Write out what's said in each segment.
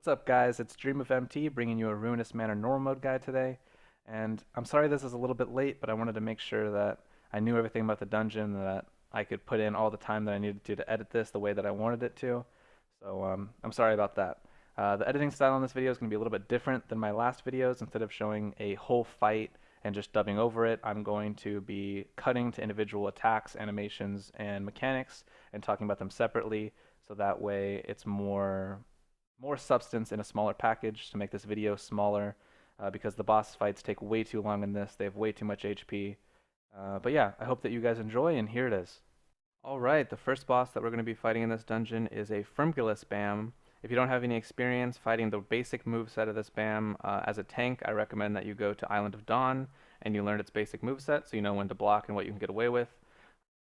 What's up, guys? It's Dream of MT bringing you a Ruinous Manor Normal Mode guide today. And I'm sorry this is a little bit late, but I wanted to make sure that I knew everything about the dungeon, that I could put in all the time that I needed to edit this the way that I wanted it to. So I'm sorry about that. The editing style in this video is going to be a little bit different than my last videos. Instead of showing a whole fight and just dubbing over it, I'm going to be cutting to individual attacks, animations, and mechanics and talking about them separately, so that way it's more substance in a smaller package to make this video smaller, because the boss fights take way too long in this. They have way too much HP. But yeah, I hope that you guys enjoy, and here it is. Alright, the first boss that we're going to be fighting in this dungeon is a Firmculus BAM. If you don't have any experience fighting the basic moveset of this BAM as a tank, I recommend that you go to Island of Dawn and you learn its basic moveset so you know when to block and what you can get away with.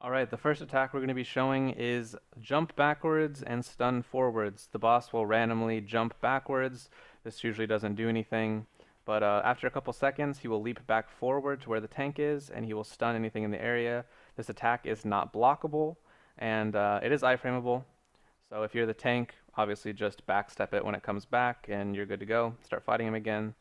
Alright, the first attack we're going to be showing is jump backwards and stun forwards. The boss will randomly jump backwards. This usually doesn't do anything, but after a couple seconds he will leap back forward to where the tank is and he will stun anything in the area. This attack is not blockable, and it is iframeable. So if you're the tank, obviously just backstep it when it comes back and you're good to go. Start fighting him again.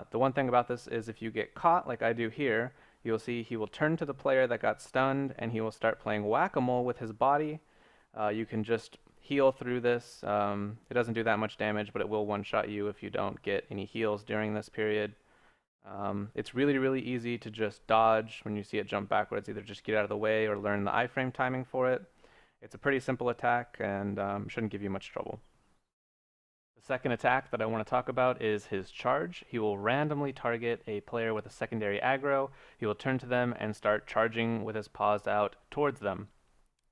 The one thing about this is if you get caught like I do here, you'll see he will turn to the player that got stunned and he will start playing whack-a-mole with his body. You can just heal through this. It doesn't do that much damage, but it will one-shot you if you don't get any heals during this period. It's really easy to just dodge when you see it jump backwards. Either just get out of the way or learn the iframe timing for it. It's a pretty simple attack and shouldn't give you much trouble. The second attack that I want to talk about is his charge. He will randomly target a player with a secondary aggro. He will turn to them and start charging with his paws out towards them.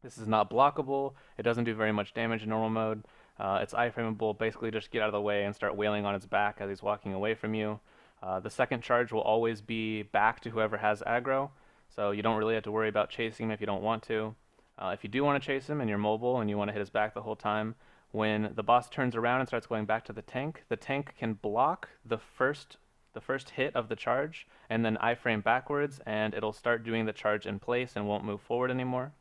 This is not blockable. It doesn't do very much damage in normal mode. It's iframeable. Basically just get out of the way and start wailing on his back as he's walking away from you. The second charge will always be back to whoever has aggro, so you don't really have to worry about chasing him if you don't want to. If you do want to chase him and you're mobile and you want to hit his back the whole time, when the boss turns around and starts going back to the tank can block the first hit of the charge and then iframe backwards, and it'll start doing the charge in place and won't move forward anymore.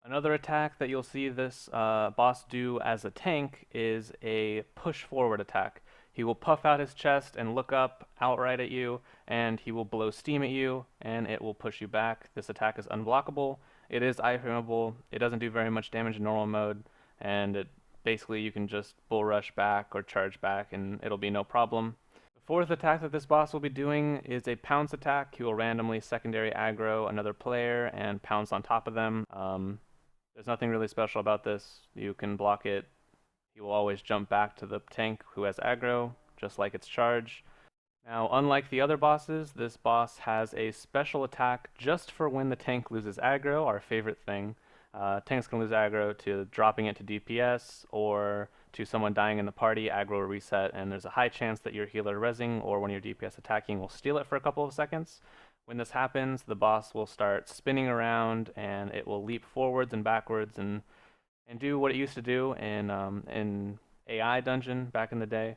Another attack that you'll see this boss do as a tank is a push forward attack. He will puff out his chest and look up outright at you, and he will blow steam at you, and it will push you back. This attack is unblockable. It is iframeable. It doesn't do very much damage in normal mode, and basically you can just bull rush back or charge back and it'll be no problem. The fourth attack that this boss will be doing is a pounce attack. He will randomly secondary aggro another player and pounce on top of them. There's nothing really special about this. You can block it. He will always jump back to the tank who has aggro, just like its charge. Now, unlike the other bosses, this boss has a special attack just for when the tank loses aggro, our favorite thing. Tanks can lose aggro to dropping it to DPS or to someone dying in the party. Aggro will reset, and there's a high chance that your healer rezzing or one of your DPS attacking will steal it for a couple of seconds. When this happens, the boss will start spinning around and it will leap forwards and backwards and do what it used to do in AI dungeon back in the day.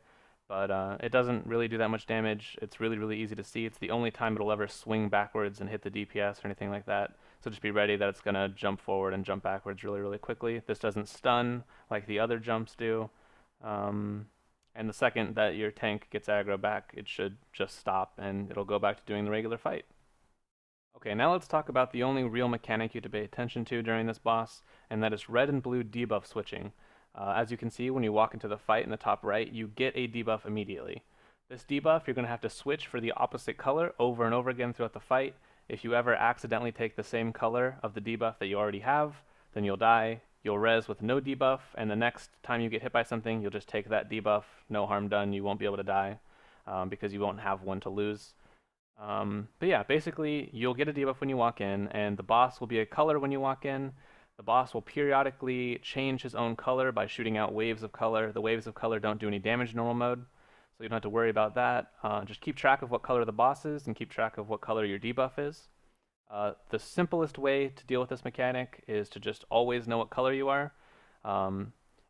But it doesn't really do that much damage. It's really easy to see. It's the only time it'll ever swing backwards and hit the DPS or anything like that. So just be ready that it's going to jump forward and jump backwards really quickly. This doesn't stun like the other jumps do. And the second that your tank gets aggro back, it should just stop and it'll go back to doing the regular fight. Okay, now let's talk about the only real mechanic you have to pay attention to during this boss, and that is red and blue debuff switching. As you can see, when you walk into the fight in the top right, you get a debuff immediately. This debuff, you're going to have to switch for the opposite color over and over again throughout the fight. If you ever accidentally take the same color of the debuff that you already have, then you'll die. You'll res with no debuff, and the next time you get hit by something, you'll just take that debuff. No harm done. You won't be able to die because you won't have one to lose. But yeah, basically, you'll get a debuff when you walk in, and the boss will be a color when you walk in. The boss will periodically change his own color by shooting out waves of color. The waves of color don't do any damage in normal mode, so you don't have to worry about that. Just keep track of what color the boss is and keep track of what color your debuff is. The simplest way to deal with this mechanic is to just always know what color you are.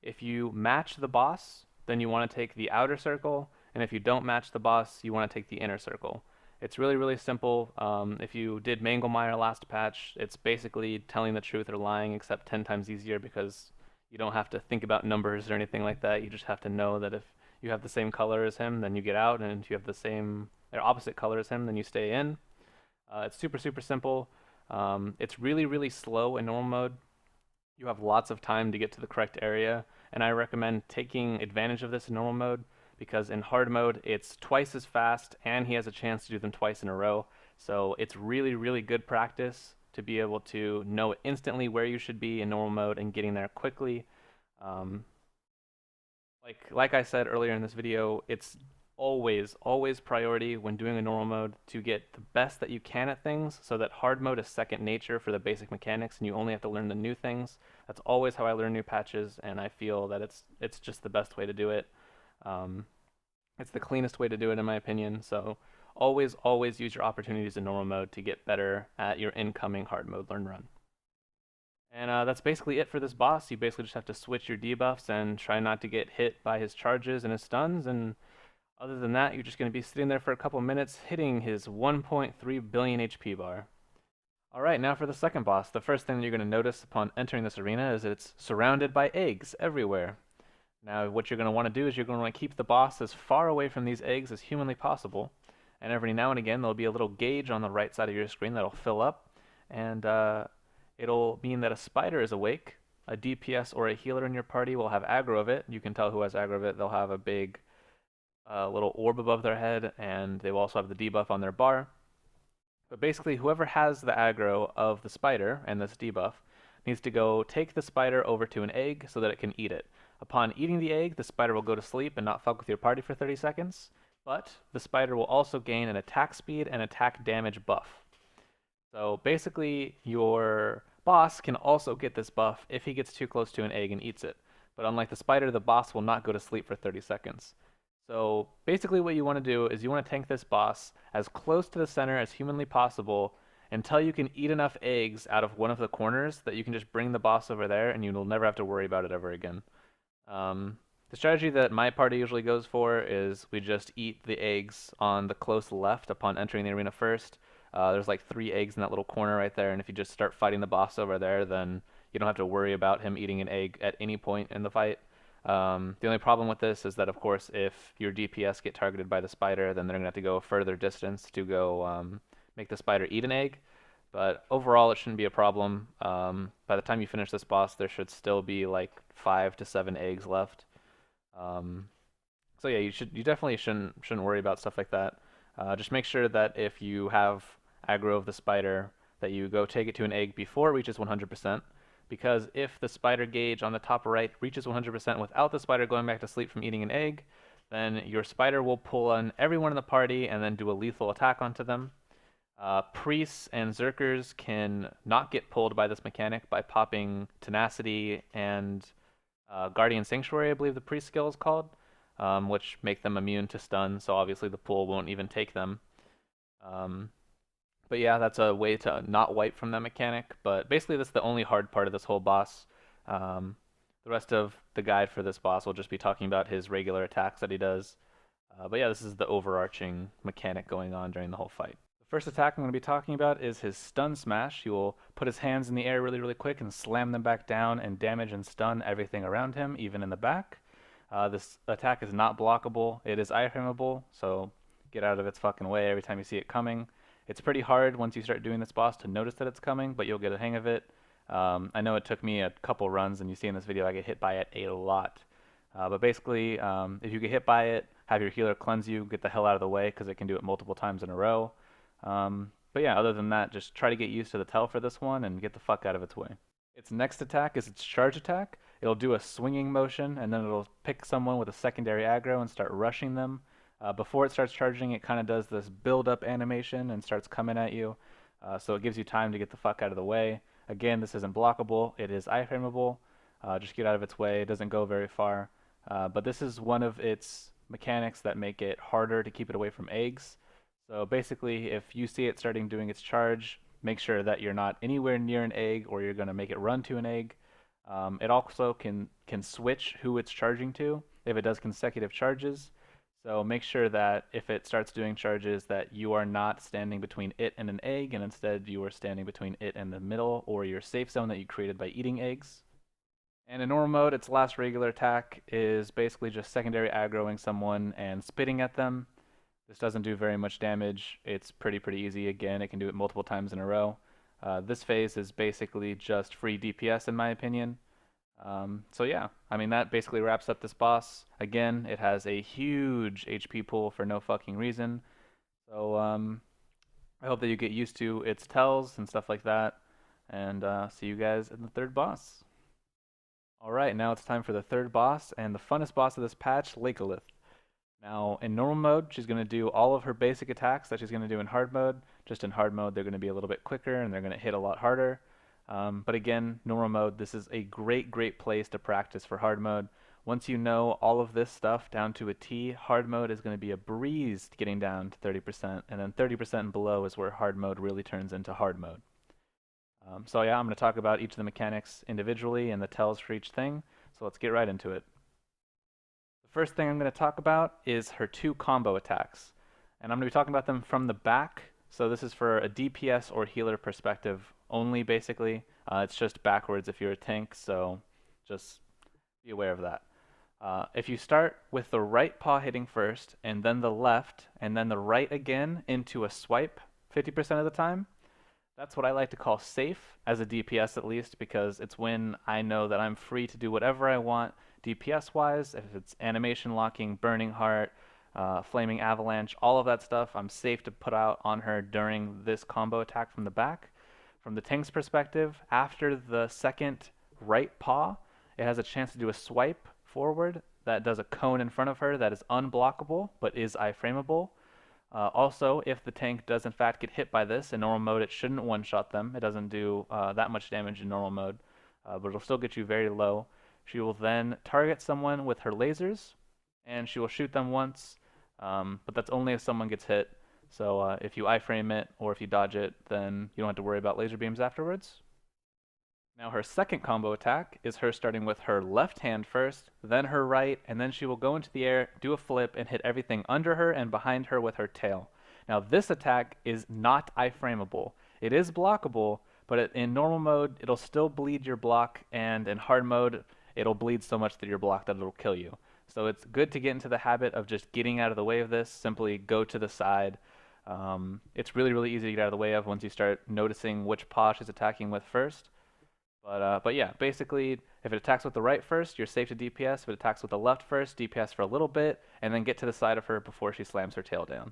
If you match the boss, then you want to take the outer circle, and if you don't match the boss, you want to take the inner circle. It's really simple. If you did Manglemire last patch, it's basically telling the truth or lying, except 10 times easier because you don't have to think about numbers or anything like that. You just have to know that you have the same color as him, then you get out, and if you have the same or opposite color as him, then you stay in. It's super, super simple. It's really, really slow in normal mode. You have lots of time to get to the correct area, and I recommend taking advantage of this in normal mode because in hard mode it's twice as fast and he has a chance to do them twice in a row. So it's really, really good practice to be able to know instantly where you should be in normal mode and getting there quickly. Um, like I said earlier in this video, it's always priority when doing a normal mode to get the best that you can at things so that hard mode is second nature for the basic mechanics and you only have to learn the new things. That's always how I learn new patches, and I feel that it's just the best way to do it. Um, it's the cleanest way to do it in my opinion, so always use your opportunities in normal mode to get better at your incoming hard mode learn run. And that's basically it for this boss. You basically just have to switch your debuffs and try not to get hit by his charges and his stuns, and other than that, you're just going to be sitting there for a couple minutes hitting his 1.3 billion HP bar. Alright, now for the second boss. The first thing you're going to notice upon entering this arena is it's surrounded by eggs everywhere. Now what you're going to want to do is you're going to want to keep the boss as far away from these eggs as humanly possible. And every now and again there'll be a little gauge on the right side of your screen that'll fill up, and it'll mean that a spider is awake. A DPS or a healer in your party will have aggro of it. You can tell who has aggro of it. They'll have a big little orb above their head, and they will also have the debuff on their bar. But basically, whoever has the aggro of the spider and this debuff needs to go take the spider over to an egg so that it can eat it. Upon eating the egg, the spider will go to sleep and not fuck with your party for 30 seconds, but the spider will also gain an attack speed and attack damage buff. So basically, your boss can also get this buff if he gets too close to an egg and eats it. But unlike the spider, the boss will not go to sleep for 30 seconds. So basically what you want to do is you want to tank this boss as close to the center as humanly possible until you can eat enough eggs out of one of the corners that you can just bring the boss over there and you will never have to worry about it ever again. The strategy that my party usually goes for is we just eat the eggs on the close left upon entering the arena first. There's like 3 eggs in that little corner right there, and if you just start fighting the boss over there, then you don't have to worry about him eating an egg at any point in the fight. The only problem with this is that, of course, if your DPS get targeted by the spider, then they're going to have to go a further distance to go make the spider eat an egg. But overall, it shouldn't be a problem. By the time you finish this boss, there should still be like 5 to 7 eggs left. So yeah, you definitely shouldn't worry about stuff like that. Just make sure that if you have aggro of the spider, that you go take it to an egg before it reaches 100%. Because if the spider gauge on the top right reaches 100% without the spider going back to sleep from eating an egg, then your spider will pull on everyone in the party and then do a lethal attack onto them. Priests and Zerkers can not get pulled by this mechanic by popping Tenacity and Guardian Sanctuary, I believe the priest skill is called, which make them immune to stun, so obviously the pull won't even take them. But yeah, that's a way to not wipe from that mechanic. But basically, that's the only hard part of this whole boss. The rest of the guide for this boss will just be talking about his regular attacks that he does. But yeah, this is the overarching mechanic going on during the whole fight. The first attack I'm going to be talking about is his stun smash. He will put his hands in the air really, really quick and slam them back down and damage and stun everything around him, even in the back. This attack is not blockable. It is iframeable, so get out of its fucking way every time you see it coming. It's pretty hard once you start doing this boss to notice that it's coming, but you'll get a hang of it. I know it took me a couple runs, and you see in this video I get hit by it a lot. But basically, if you get hit by it, have your healer cleanse you, get the hell out of the way, because it can do it multiple times in a row. But yeah, other than that, just try to get used to the tell for this one and get the fuck out of its way. Its next attack is its charge attack. It'll do a swinging motion, and then it'll pick someone with a secondary aggro and start rushing them. Before it starts charging, it kind of does this build-up animation and starts coming at you, so it gives you time to get the fuck out of the way. Again, this isn't blockable. It is iframeable. Just get out of its way. It doesn't go very far. But this is one of its mechanics that make it harder to keep it away from eggs. So basically, if you see it starting doing its charge, make sure that you're not anywhere near an egg or you're going to make it run to an egg. It also can switch who it's charging to if it does consecutive charges. So make sure that if it starts doing charges that you are not standing between it and an egg, and instead you are standing between it and the middle or your safe zone that you created by eating eggs. And in normal mode, its last regular attack is basically just secondary aggroing someone and spitting at them. This doesn't do very much damage. It's pretty easy. Again, it can do it multiple times in a row. This phase is basically just free DPS in my opinion. So yeah, I mean that basically wraps up this boss. Again, it has a huge HP pool for no fucking reason. So I hope that you get used to its tells and stuff like that. And see you guys in the third boss. Alright, now it's time for the third boss and the funnest boss of this patch, Lakelith. Now, in normal mode, she's going to do all of her basic attacks that she's going to do in hard mode. Just in hard mode, they're going to be a little bit quicker and they're going to hit a lot harder. But again, normal mode, this is a great place to practice for hard mode. Once you know all of this stuff down to a T, hard mode is going to be a breeze getting down to 30%, and then 30% and below is where hard mode really turns into hard mode. So yeah, I'm going to talk about each of the mechanics individually and the tells for each thing. So let's get right into it. The first thing I'm going to talk about is her two combo attacks. And I'm going to be talking about them from the back. So this is for a DPS or healer perspective only, basically. It's just backwards if you're a tank, so just be aware of that. If you start with the right paw hitting first, and then the left, and then the right again into a swipe 50% of the time, that's what I like to call safe, as a DPS at least, because it's when I know that I'm free to do whatever I want DPS-wise. If it's animation locking, burning heart, flaming avalanche, all of that stuff, I'm safe to put out on her during this combo attack from the back. From the tank's perspective, after the second right paw, it has a chance to do a swipe forward that does a cone in front of her that is unblockable, but is iframeable. Also, if the tank does in fact get hit by this, in normal mode it shouldn't one-shot them. It doesn't do that much damage in normal mode, but it'll still get you very low. She will then target someone with her lasers, and she will shoot them once, but that's only if someone gets hit. So if you iframe it, or if you dodge it, then you don't have to worry about laser beams afterwards. Now her second combo attack is her starting with her left hand first, then her right, and then she will go into the air, do a flip, and hit everything under her and behind her with her tail. Now this attack is not iframeable. It is blockable, but in normal mode, it'll still bleed your block, and in hard mode, it'll bleed so much that you're blocked that it'll kill you. So it's good to get into the habit of just getting out of the way of this. Simply go to the side. It's really easy to get out of the way of once you start noticing which paw she's attacking with first. But yeah, basically, if it attacks with the right first, you're safe to DPS. If it attacks with the left first, DPS for a little bit, and then get to the side of her before she slams her tail down.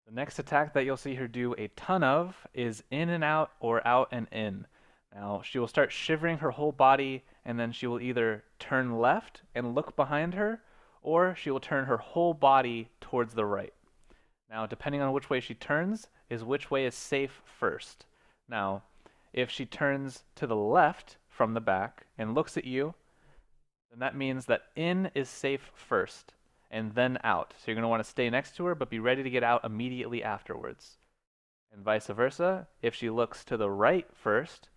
The next attack that you'll see her do a ton of is in and out or out and in. Now, she will start shivering her whole body, and then she will either turn left and look behind her, or she will turn her whole body towards the right. Now, depending on which way she turns, is which way is safe first. Now, if she turns to the left from the back and looks at you, then that means that in is safe first, and then out. So you're going to want to stay next to her, but be ready to get out immediately afterwards. And vice versa, if she looks to the right first,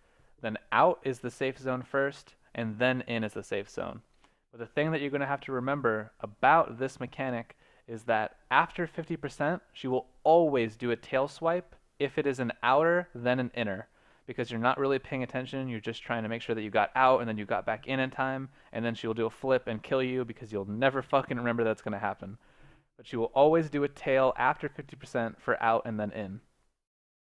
then out is the safe zone first, and then in is the safe zone. But the thing that you're going to have to remember about this mechanic is that after 50%, she will always do a tail swipe if it is an outer, then an inner. Because you're not really paying attention, you're just trying to make sure that you got out and then you got back in time, and then she will do a flip and kill you because you'll never fucking remember that's going to happen. But she will always do a tail after 50% for out and then in.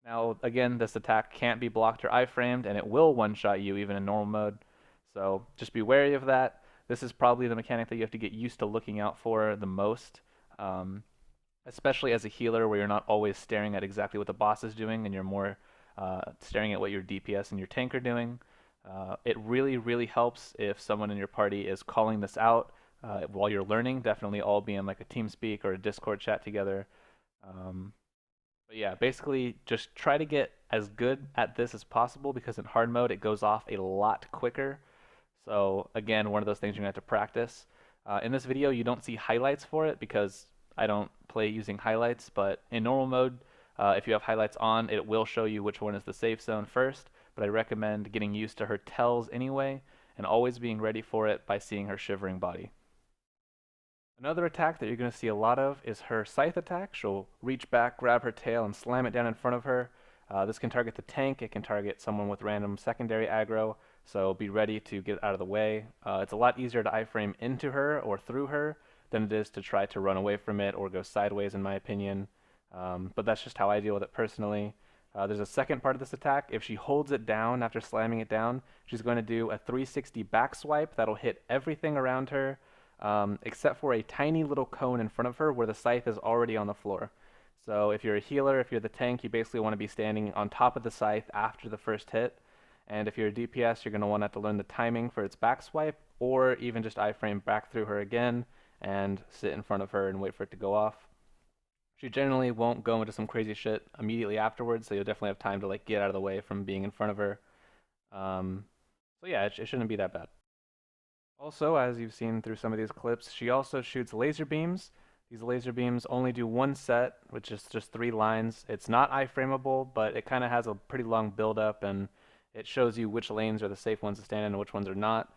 Now, again, this attack can't be blocked or iframed, and it will one-shot you even in normal mode. So just be wary of that. This is probably the mechanic that you have to get used to looking out for the most. Especially as a healer where you're not always staring at exactly what the boss is doing and you're more staring at what your DPS and your tank are doing. It really helps if someone in your party is calling this out while you're learning, definitely all be in like a TeamSpeak or a Discord chat together. But yeah, basically just try to get as good at this as possible because in hard mode it goes off a lot quicker. So again, one of those things you're going to have to practice. In this video, you don't see highlights for it because I don't play using highlights, but in normal mode, if you have highlights on, it will show you which one is the safe zone first, but I recommend getting used to her tells anyway, and always being ready for it by seeing her shivering body. Another attack that you're going to see a lot of is her scythe attack. She'll reach back, grab her tail, and slam it down in front of her. This can target the tank, it can target someone with random secondary aggro, so be ready to get out of the way. It's a lot easier to iframe into her or through her than it is to try to run away from it or go sideways, in my opinion. But that's just how I deal with it personally. There's a second part of this attack. If she holds it down after slamming it down, she's going to do a 360 back swipe that'll hit everything around her, except for a tiny little cone in front of her where the scythe is already on the floor. So if you're a healer, if you're the tank, you basically want to be standing on top of the scythe after the first hit. And if you're a DPS, you're going to want to have to learn the timing for its back swipe, or even just iframe back through her again and sit in front of her and wait for it to go off. She generally won't go into some crazy shit immediately afterwards, so you'll definitely have time to like get out of the way from being in front of her. So yeah, it shouldn't be that bad. Also, as you've seen through some of these clips, she also shoots laser beams. These laser beams only do one set, which is just 3 lines. It's not iframeable, but it kind of has a pretty long build-up, and it shows you which lanes are the safe ones to stand in and which ones are not.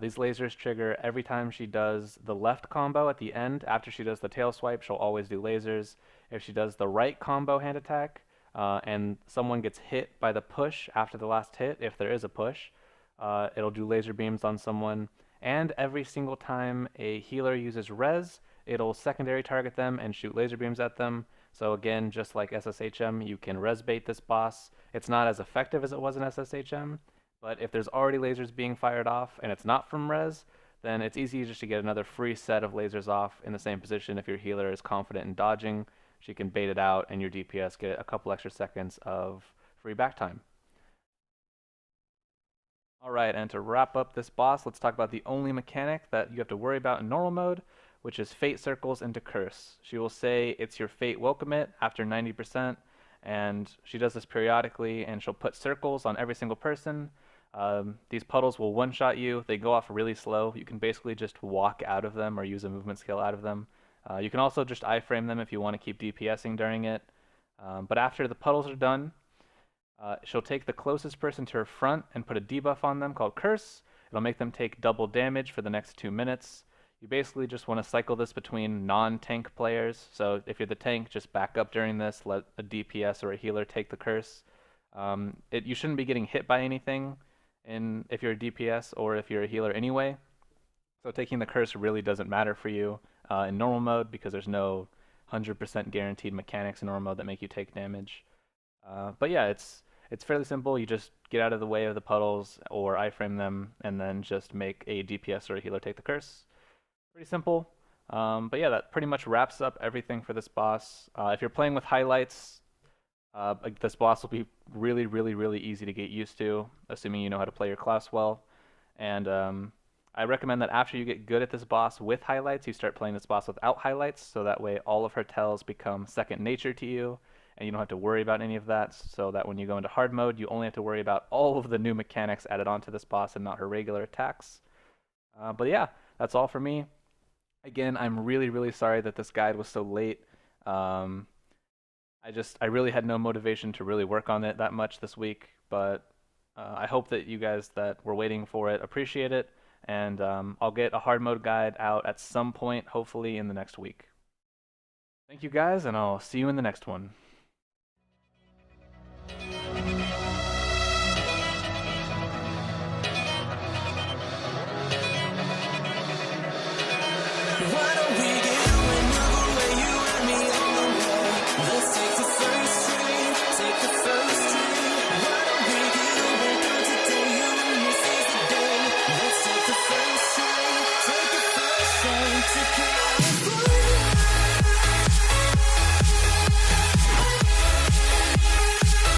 These lasers trigger every time she does the left combo at the end. After she does the tail swipe, she'll always do lasers. If she does the right combo hand attack, and someone gets hit by the push after the last hit, if there is a push, it'll do laser beams on someone. And every single time a healer uses res, it'll secondary target them and shoot laser beams at them. So again, just like SSHM, you can res bait this boss. It's not as effective as it was in SSHM, but if there's already lasers being fired off and it's not from res, then it's easy just to get another free set of lasers off in the same position. If your healer is confident in dodging, she can bait it out and your DPS get a couple extra seconds of free back time. Alright, and to wrap up this boss, let's talk about the only mechanic that you have to worry about in normal mode, which is Fate Circles into Curse. She will say it's your Fate Welcome It after 90%, and she does this periodically, and she'll put circles on every single person. These puddles will one-shot you. They go off really slow. You can basically just walk out of them or use a movement skill out of them. You can also just iframe them if you want to keep DPSing during it. But after the puddles are done, she'll take the closest person to her front and put a debuff on them called Curse. It'll make them take double damage for the next 2 minutes. You basically just want to cycle this between non-tank players. So if you're the tank, just back up during this, let a DPS or a healer take the curse. You shouldn't be getting hit by anything if you're a DPS or if you're a healer anyway. So taking the curse really doesn't matter for you in normal mode because there's no 100% guaranteed mechanics in normal mode that make you take damage. But yeah, it's fairly simple. You just get out of the way of the puddles or iframe them and then just make a DPS or a healer take the curse. Pretty simple. But yeah, that pretty much wraps up everything for this boss. If you're playing with highlights, this boss will be really, really, really easy to get used to, assuming you know how to play your class well. And I recommend that after you get good at this boss with highlights, you start playing this boss without highlights, so that way all of her tells become second nature to you, and you don't have to worry about any of that, so that when you go into hard mode, you only have to worry about all of the new mechanics added onto this boss and not her regular attacks. But yeah, that's all for me. Again, I'm really, really sorry that this guide was so late. I really had no motivation to really work on it that much this week, but I hope that you guys that were waiting for it appreciate it, and I'll get a hard mode guide out at some point, hopefully in the next week. Thank you guys, and I'll see you in the next one. Why don't we get away you and me on the way? Let's take the first train, take the first train. Why don't we get away from today? You and this is the day. Let's take the first train, take the first train to California.